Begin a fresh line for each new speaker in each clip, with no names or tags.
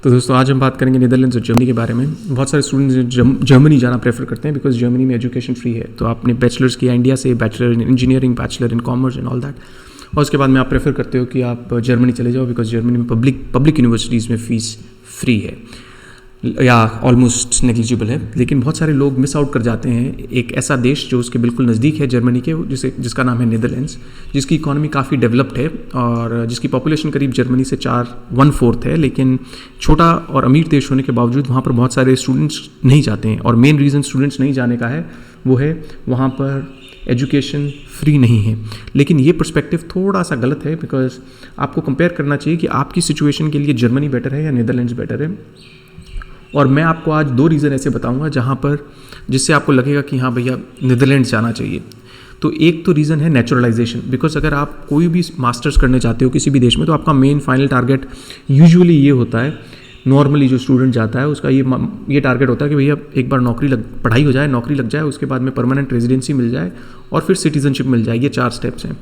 तो दोस्तों आज हम बात करेंगे नीदरलैंड्स और जर्मनी के बारे में। बहुत सारे स्टूडेंट्स जर्मनी जाना प्रेफर करते हैं बिकॉज जर्मनी में एजुकेशन फ्री है। तो आपने बैचलर्स किया इंडिया से, bachelor in engineering, bachelor in commerce and all that, और उसके बाद में आप प्रेफर करते हो कि आप जर्मनी चले जाओ बिकॉज जर्मनी में पब्लिक यूनिवर्सिटीज़ में फ़ीस फ्री है या ऑलमोस्ट नेग्लिजिबल है। लेकिन बहुत सारे लोग मिस आउट कर जाते हैं एक ऐसा देश जो उसके बिल्कुल नज़दीक है जर्मनी के, जिसका नाम है नीदरलैंड्स, जिसकी इकॉनमी काफ़ी डेवलप्ड है और जिसकी पॉपुलेशन करीब जर्मनी से 1/4 है। लेकिन छोटा और अमीर देश होने के बावजूद वहाँ पर बहुत सारे स्टूडेंट्स नहीं जाते हैं, और मेन रीज़न स्टूडेंट्स नहीं जाने का है वो है वहाँ पर एजुकेशन फ्री नहीं है। लेकिन ये पर्सपेक्टिव थोड़ा सा गलत है बिकॉज आपको कंपेयर करना चाहिए कि आपकी सिचुएशन के लिए जर्मनी बेटर है या नीदरलैंड्स बेटर है। और मैं आपको आज 2 रीज़न ऐसे बताऊंगा जहाँ पर जिससे आपको लगेगा कि हाँ भैया नीदरलैंड्स जाना चाहिए। तो एक तो रीज़न है नेचुरलाइजेशन, बिकॉज अगर आप कोई भी मास्टर्स करने चाहते हो किसी भी देश में तो आपका मेन फाइनल टारगेट यूजुअली ये होता है, नॉर्मली जो स्टूडेंट जाता है उसका ये टारगेट होता है कि भैया एक बार पढ़ाई हो जाए, नौकरी लग जाए, उसके बाद में परमानेंट रेजिडेंसी मिल जाए और फिर सिटीजनशिप मिल जाए। ये 4 स्टेप्स हैं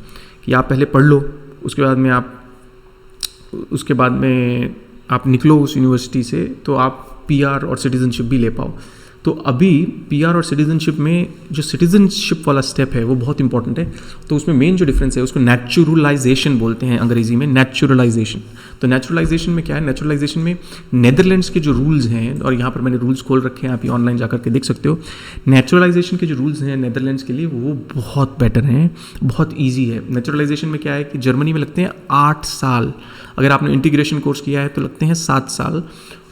कि आप पहले पढ़ लो, उसके बाद में आप निकलो उस यूनिवर्सिटी से तो आप पीआर और सिटीजनशिप भी ले पाओ। तो अभी पीआर और सिटीजनशिप में जो सिटीजनशिप वाला स्टेप है वो बहुत इंपॉर्टेंट है। तो उसमें मेन जो डिफरेंस है उसको नेचुरलाइजेशन बोलते हैं अंग्रेजी में, नेचुरलाइजेशन। तो नेचुरलाइजेशन में क्या है, नेचुरलाइजेशन में नेदरलैंड्स के जो रूल्स हैं, और यहाँ पर मैंने रूल्स खोल रखे हैं, आप ये ऑनलाइन जाकर के देख सकते हो। नेचुरलाइजेशन के जो रूल्स हैं नेदरलैंड्स के लिए वो बहुत बेटर हैं, बहुत ईजी है। नेचुरलाइजेशन में क्या है कि जर्मनी में लगते हैं 8 साल, अगर आपने इंटीग्रेशन कोर्स किया है तो लगते हैं 7 साल,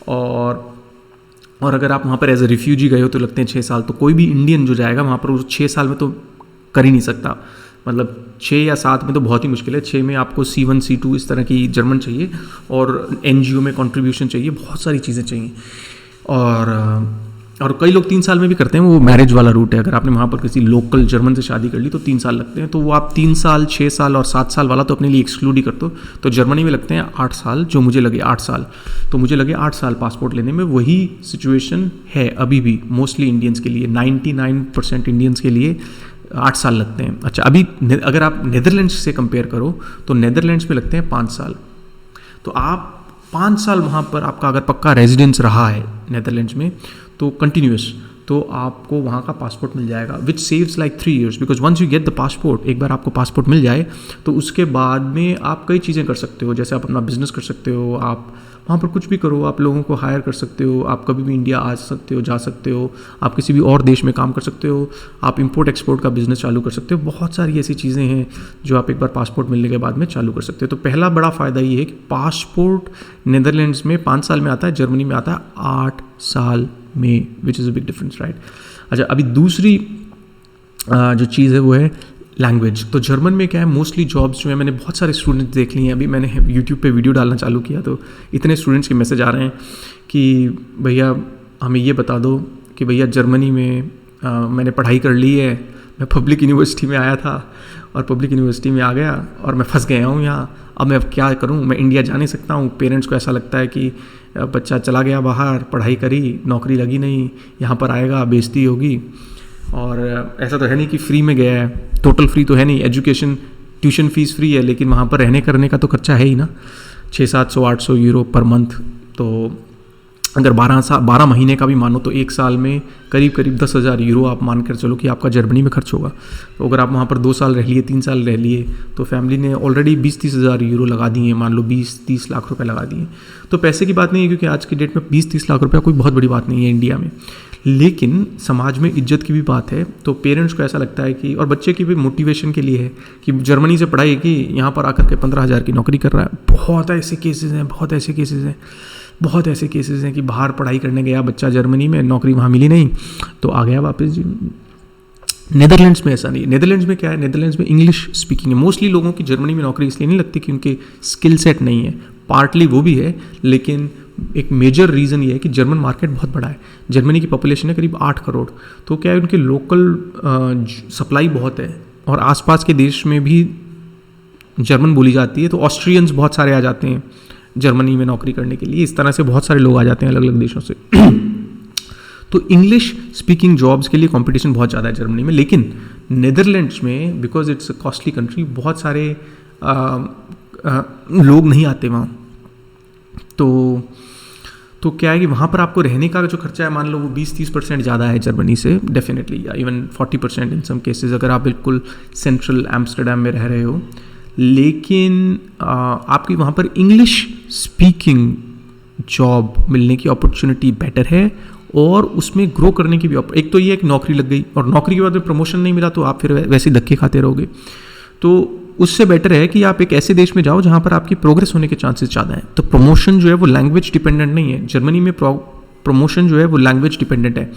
और अगर आप वहाँ पर एज ए रिफ्यूजी गए हो तो लगते हैं 6 साल। तो कोई भी इंडियन जो जाएगा वहाँ पर वो 6 साल में तो कर ही नहीं सकता, मतलब 6 या 7 में तो बहुत ही मुश्किल है। 6 में आपको C1 C2 इस तरह की जर्मन चाहिए, और NGO में कंट्रीब्यूशन चाहिए, बहुत सारी चीज़ें चाहिए। और कई लोग 3 साल में भी करते हैं, वो मैरिज वाला रूट है। अगर आपने वहाँ पर किसी लोकल जर्मन से शादी कर ली तो 3 साल लगते हैं। तो वो आप 3 साल, 6 साल और 7 साल वाला तो अपने लिए एक्सक्लूड ही कर दो। तो जर्मनी में लगते हैं 8 साल, जो मुझे लगे 8 साल। तो मुझे लगे 8 साल पासपोर्ट लेने में। वही सिचुएशन है अभी भी मोस्टली इंडियंस के लिए, 99% इंडियंस के लिए 8 साल लगते हैं। अच्छा, अभी अगर आप नीदरलैंड्स से कंपेयर करो तो नीदरलैंड्स में लगते हैं 5 साल। तो आप 5 साल वहाँ पर आपका अगर पक्का रेजिडेंस रहा है नीदरलैंड्स में तो कंटिन्यूस, तो आपको वहाँ का पासपोर्ट मिल जाएगा, which saves like 3 years, because once you get the passport, एक बार आपको पासपोर्ट मिल जाए तो उसके बाद में आप कई चीज़ें कर सकते हो। जैसे आप अपना बिजनेस कर सकते हो, आप वहाँ पर कुछ भी करो, आप लोगों को हायर कर सकते हो, आप कभी भी इंडिया आ सकते हो, जा सकते हो, आप किसी भी और देश में काम कर सकते हो, आप इंपोर्ट एक्सपोर्ट का बिजनेस चालू कर सकते हो। बहुत सारी ऐसी चीज़ें हैं जो आप एक बार पासपोर्ट मिलने के बाद में चालू कर सकते हो। तो पहला बड़ा फ़ायदा ये है कि पासपोर्ट नीदरलैंड्स में 5 साल में आता है, जर्मनी में आता है 8 साल में, which is a big difference, right. अच्छा, अभी दूसरी जो चीज़ है वो है लैंग्वेज। तो जर्मन में क्या है, मोस्टली जॉब्स जो है, मैंने बहुत सारे स्टूडेंट्स देख लिए हैं। अभी मैंने यूट्यूब पे वीडियो डालना चालू किया तो इतने स्टूडेंट्स के मैसेज आ रहे हैं कि भैया हमें ये बता दो कि भैया जर्मनी में मैंने पढ़ाई कर ली है, मैं पब्लिक यूनिवर्सिटी में आया था और पब्लिक यूनिवर्सिटी में आ गया और मैं फंस गया हूँ यहाँ, अब मैं क्या करूँ, मैं इंडिया जा नहीं सकता हूँ। पेरेंट्स को ऐसा लगता है कि बच्चा चला गया बाहर, पढ़ाई करी, नौकरी लगी नहीं, यहाँ पर आएगा बेइज्जती होगी। और ऐसा तो है नहीं कि फ्री में गया है, टोटल फ्री तो है नहीं, एजुकेशन ट्यूशन फीस फ्री है, लेकिन वहाँ पर रहने करने का तो खर्चा है ही ना, 600-700-800 यूरो पर मंथ। तो अगर 12 महीने का भी मानो तो 1 साल में करीब 10,000 यूरो आप मान कर चलो कि आपका जर्मनी में खर्च होगा। तो अगर आप वहाँ पर 2 साल रह लिए, 3 साल रह लिए, तो फैमिली ने ऑलरेडी 20-30 हज़ार यूरो लगा दिए, मान लो 20-30 लाख रुपए लगा दिए। तो पैसे की बात नहीं है, क्योंकि आज की डेट में 20-30 लाख रुपया कोई बहुत बड़ी बात नहीं है इंडिया में, लेकिन समाज में इज्जत की भी बात है। तो पेरेंट्स को ऐसा लगता है कि, और बच्चे की भी मोटिवेशन के लिए है कि जर्मनी से पढ़ाई की, यहाँ पर आकर के 15,000 की नौकरी कर रहा है। बहुत ऐसे केसेस हैं कि बाहर पढ़ाई करने गया बच्चा जर्मनी में, नौकरी वहाँ मिली नहीं तो आ गया वापस जी। नीदरलैंड्स में ऐसा नहीं है। नीदरलैंड्स में क्या है, नीदरलैंड्स में इंग्लिश स्पीकिंग है। मोस्टली लोगों की जर्मनी में नौकरी इसलिए नहीं लगती कि उनके स्किल सेट नहीं है, पार्टली वो भी है, लेकिन एक मेजर रीज़न ये है कि जर्मन मार्केट बहुत बड़ा है। जर्मनी की पॉपुलेशन है करीब 8 करोड़, तो क्या है, उनके लोकल सप्लाई बहुत है, और आसपास के देश में भी जर्मन बोली जाती है। तो ऑस्ट्रियंस बहुत सारे आ जाते हैं जर्मनी में नौकरी करने के लिए, इस तरह से बहुत सारे लोग आ जाते हैं अलग अलग देशों से। तो इंग्लिश स्पीकिंग जॉब्स के लिए कंपटीशन बहुत ज़्यादा है जर्मनी में। लेकिन नीदरलैंड्स में, because it's a costly country, बहुत सारे लोग नहीं आते वहाँ। तो तो क्या है कि वहाँ पर आपको रहने का जो खर्चा है, मान लो वो 20-30% ज़्यादा है जर्मनी से डेफिनेटली, या इवन 40% इन सम केसेस, अगर आप बिल्कुल सेंट्रल एम्स्टर्डम में रह रहे हो। लेकिन आपकी वहाँ पर इंग्लिश स्पीकिंग जॉब मिलने की अपॉर्चुनिटी बेटर है, और उसमें ग्रो करने की भी एक तो ये एक नौकरी लग गई, और नौकरी के बाद में प्रमोशन नहीं मिला तो आप फिर वैसे धक्के खाते रहोगे। तो उससे बेटर है कि आप एक ऐसे देश में जाओ जहाँ पर आपकी प्रोग्रेस होने के चांसेस ज़्यादा हैं। तो प्रमोशन जो है वो लैंग्वेज डिपेंडेंट नहीं है। जर्मनी में प्रमोशन जो है वो लैंग्वेज डिपेंडेंट है।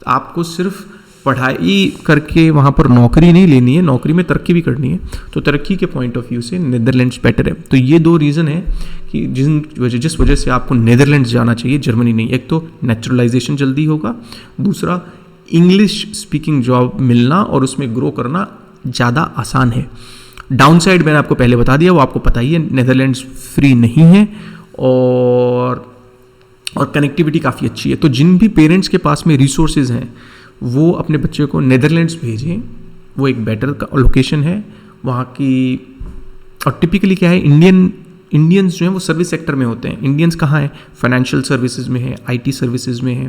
आपको सिर्फ पढ़ाई करके वहाँ पर नौकरी नहीं लेनी है, नौकरी में तरक्की भी करनी है। तो तरक्की के पॉइंट ऑफ व्यू से नीदरलैंड्स बेटर है। तो ये 2 रीज़न है कि जिस वजह से आपको नीदरलैंड्स जाना चाहिए, जर्मनी नहीं। एक तो नेचुरलाइजेशन जल्दी होगा, दूसरा इंग्लिश स्पीकिंग जॉब मिलना और उसमें ग्रो करना ज़्यादा आसान है। डाउन साइड मैंने आपको पहले बता दिया, वो आपको पता ही है, नीदरलैंड्स फ्री नहीं है और कनेक्टिविटी काफ़ी अच्छी है। तो जिन भी पेरेंट्स के पास में रिसोर्सेज हैं वो अपने बच्चे को नीदरलैंड्स भेजें, वो एक बेटर लोकेशन है वहाँ की। और टिपिकली क्या है, इंडियंस जो हैं वो सर्विस सेक्टर में होते हैं। इंडियंस कहाँ हैं? फाइनेंशियल सर्विसेज में है, आईटी सर्विसेज में है,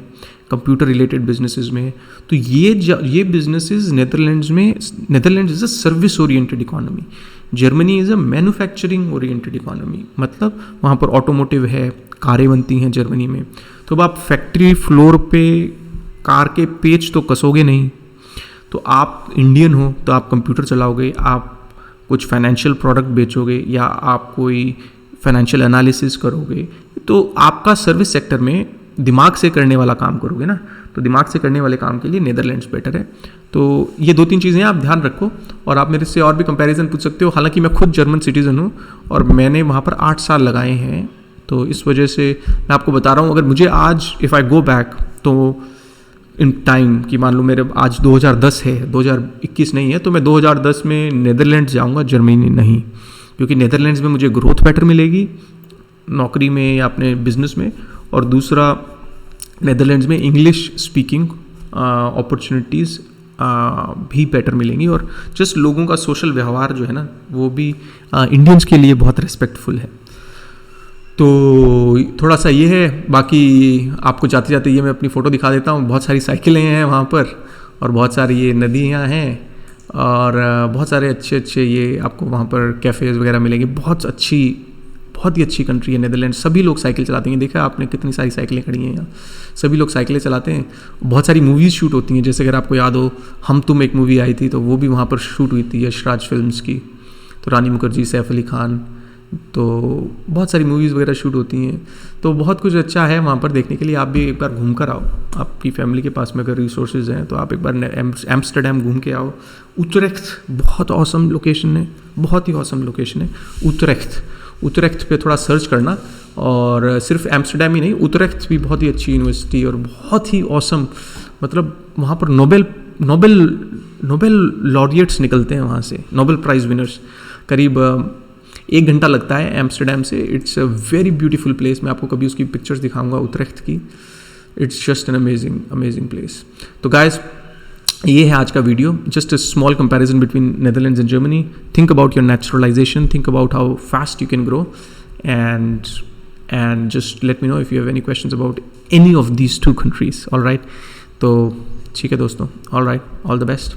कंप्यूटर रिलेटेड बिजनेसेस में है। तो ये businesses Netherlands is a service oriented economy, Germany is a manufacturing oriented economy. मतलब वहाँ पर ऑटोमोटिव है, कारें बनती हैं जर्मनी में। तो अब आप फैक्ट्री फ्लोर पे कार के पेच तो कसोगे नहीं। तो आप इंडियन हो तो आप कंप्यूटर चलाओगे, आप कुछ फाइनेंशियल प्रोडक्ट बेचोगे, या आप कोई फाइनेंशियल एनालिसिस करोगे। तो आपका सर्विस सेक्टर में दिमाग से करने वाला काम करोगे ना। तो दिमाग से करने वाले काम के लिए नीदरलैंड्स बेटर है। तो ये 2-3 चीज़ें आप ध्यान रखो, और आप मेरे से और भी कंपैरिजन पूछ सकते हो। हालांकि मैं खुद जर्मन सिटीज़न हूँ और मैंने वहाँ पर 8 साल लगाए हैं। तो इस वजह से मैं आपको बता रहा हूँ, अगर मुझे आज इफ़ आई गो बैक तो इन टाइम कि मान लो मेरे आज 2010 है, 2021 नहीं है, तो मैं 2010 में नीदरलैंड्स जाऊँगा, जर्मनी नहीं। क्योंकि नीदरलैंड्स में मुझे ग्रोथ बेटर मिलेगी नौकरी में या अपने बिजनेस में, और दूसरा नीदरलैंड्स में इंग्लिश स्पीकिंग अपॉर्चुनिटीज़ भी बेटर मिलेंगी, और जस्ट लोगों का सोशल व्यवहार जो है ना वो भी इंडियंस के लिए बहुत रिस्पेक्टफुल है। तो थोड़ा सा ये है। बाकी आपको जाते जाते ये मैं अपनी फ़ोटो दिखा देता हूँ। बहुत सारी साइकिलें हैं वहाँ पर, और बहुत सारी ये नदियाँ हैं, और बहुत सारे अच्छे ये आपको वहाँ पर कैफ़ेज़ वगैरह मिलेंगे। बहुत ही अच्छी कंट्री है नीदरलैंड। सभी लोग साइकिल चलाते हैं। देखा आपने कितनी सारी साइकिलें खड़ी हैं यहाँ, सभी लोग साइकिलें चलाते हैं। बहुत सारी मूवीज़ शूट होती हैं, जैसे अगर आपको याद हो हम तुम एक मूवी आई थी, तो वो भी वहाँ पर शूट हुई थी यशराज फिल्म्स की। तो रानी मुखर्जी, सैफ अली खान, तो बहुत सारी मूवीज़ वगैरह शूट होती हैं। तो बहुत कुछ अच्छा है वहाँ पर देखने के लिए। आप भी एक बार घूम कर आओ, आपकी फैमिली के पास में अगर रिसोर्सेज हैं तो आप एक बार एम्स्टर्डम घूम के आओ। उतरेख्त बहुत ऑसम लोकेशन है, बहुत ही ऑसम लोकेशन है उतरेख्त पे थोड़ा सर्च करना। और सिर्फ एम्स्टर्डम ही नहीं, उतरेख्त भी बहुत ही अच्छी यूनिवर्सिटी और बहुत ही ऑसम, मतलब वहाँ पर नोबेल लॉरिएट्स निकलते हैं वहाँ से, नोबेल प्राइज़ विनर्स। करीब 1 घंटा लगता है एम्स्टर्डम से। It's a very beautiful place. मैं आपको कभी उसकी पिक्चर्स दिखाऊंगा उतरेख्त की। It's just an amazing place. तो गाइस, ये है आज का video, just a small comparison between Netherlands and Germany. Think about your naturalisation, think about how fast you can grow, and just let me know if you have any questions about any of these 2 countries. All right, तो ठीक है दोस्तों, all right, all the best.